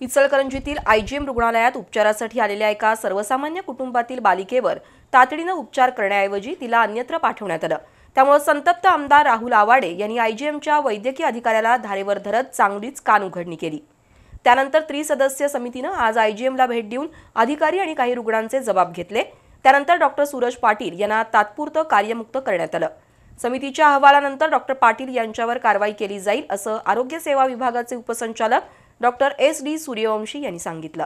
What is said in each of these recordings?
इचलकरंजीतील IgM रुग्णालयात उपचारासाठी आलेल्या एका सर्वसामान्य कुटुंबातील बालिकेवर तातडीने उपचार करण्याऐवजी तिला अन्यत्र पाठवण्यात आलं। त्यामुळे संतप्त आमदार राहुल आवाडे यांनी आयजीएमच्या वैद्यकीय अधिकाऱ्याला धारेवर धरत चांगलीच कानउघडणी केली। त्यानंतर त्रिसदस्यीय समितीने आज आयजीएमला भेट देऊन अधिकारी आणि काही रुग्णांचे जबाब घेतले। त्यानंतर डॉक्टर सूरज पाटील यांना तात्पुरतं कार्यमुक्त करण्यात आलं। समितीच्या अहवालानंतर डॉक्टर पाटील यांच्यावर कारवाई केली जाईल असं आरोग्य सेवा विभागाचे उपसंचालक डॉक्टर SD सूर्यवंशी यांनी सांगितलं।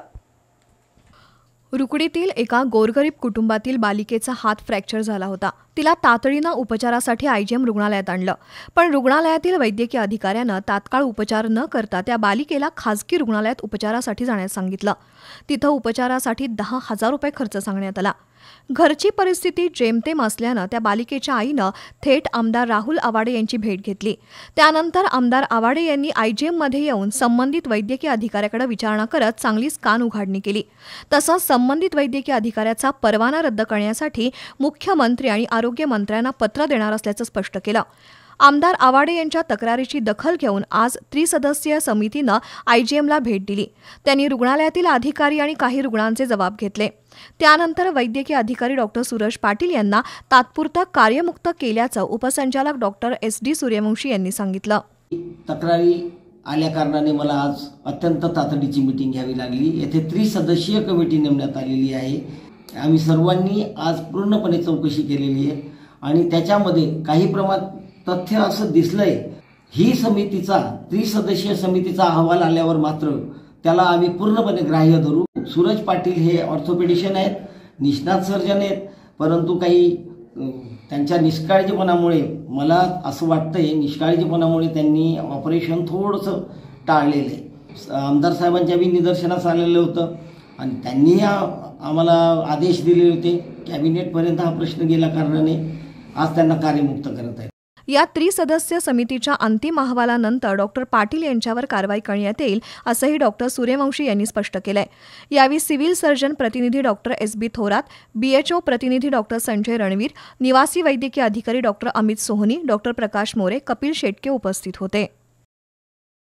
रुकडीतील एका गोरगरीब कुटुंबातील बालिकेचा हात फ्रॅक्चर झाला होता। तिला तातडीने उपचारासाठी आयजीएम रुग्णालयात आणलं, पण रुग्णालयातील वैद्यकीय अधिकाऱ्यानं तात्काळ उपचार न करता त्या बालिकेला खासगी रुग्णालयात उपचारासाठी जाण्यास सांगितलं। तिथं उपचारासाठी 10,000 रुपये खर्च सांगण्यात आला। घरची परिस्थिती जेमतेम असल्यानं त्या बालिकेच्या आईनं थेट आमदार राहुल आवाडे यांची भेट घेतली। त्यानंतर आमदार आवाडे यांनी आयजीएममध्ये येऊन संबंधित वैद्यकीय अधिकाऱ्याकडे विचारणा करत चांगलीच कानउघाडणी केली। तसंच संबंधित वैद्यकीय अधिकाऱ्याचा परवाना रद्द करण्यासाठी मुख्यमंत्री आणि आरोग्य मंत्र्यांना पत्र देणार असल्याचं स्पष्ट केलं। आमदार आवाडे यांच्या तक्रारीची दखल घेऊन आज त्रिसदस्यीय समितीनं आयजीएमला भेट दिली। त्यांनी रुग्णालयातील अधिकारी आणि काही रुग्णांचे जबाब घेतले। त्यानंतर वैद्यकीय अधिकारी डॉक्टर सूरज पाटील यांना तात्पुरतं कार्यमुक्त केल्याचं उपसंचालक डॉक्टर SD सूर्यवंशी यांनी सांगितलं। तक्रारी आल्या कारणाने मला आज अत्यंत तातडीची मीटिंग घ्यावी लागली। येथे त्रिसदस्यीय कमिटी नेमण्यात आलेली आहे। आम्ही सर्वांनी आज पूर्णपणे चौकशी केलेली आहे आणि त्याच्यामध्ये काही प्रमाणात तथ्य असं दिसलंय, ही समितीचा त्रिसदस्यीय समितीचा अहवाल आल्यावर मात्र त्याला आम्ही पूर्णपणे ग्राह्य धरू। सूरज पाटील हे ऑर्थोपेडिशियन आहेत, निष्णात सर्जन आहेत, परंतु काही त्यांच्या निष्काळजीपणामुळे मला असं वाटतंय निष्काळजीपणामुळे त्यांनी ऑपरेशन थोडंसं टाळलेलं आहे। आमदार साहेबांच्या बी निदर्शनास आलेलं होतं आणि त्यांनी आम्हाला आदेश दिले होते। कॅबिनेटपर्यंत हा प्रश्न गेल्या कारणाने आज त्यांना कार्यमुक्त करत आहे। या त्रिसदस्यीय समितीच्या अंतिम अहवालानंतर डॉक्टर पाटील यांच्यावर कारवाई करण्यात येईल असंही डॉक्टर सूर्यवंशी यांनी स्पष्ट केलंय। यावेळी सिव्हिल सर्जन प्रतिनिधी डॉक्टर SB थोरात, BHO प्रतिनिधी डॉक्टर संजय रणवीर, निवासी वैद्यकीय अधिकारी डॉक्टर अमित सोहनी, डॉक्टर प्रकाश मोरे, कपिल शेटके उपस्थित होते।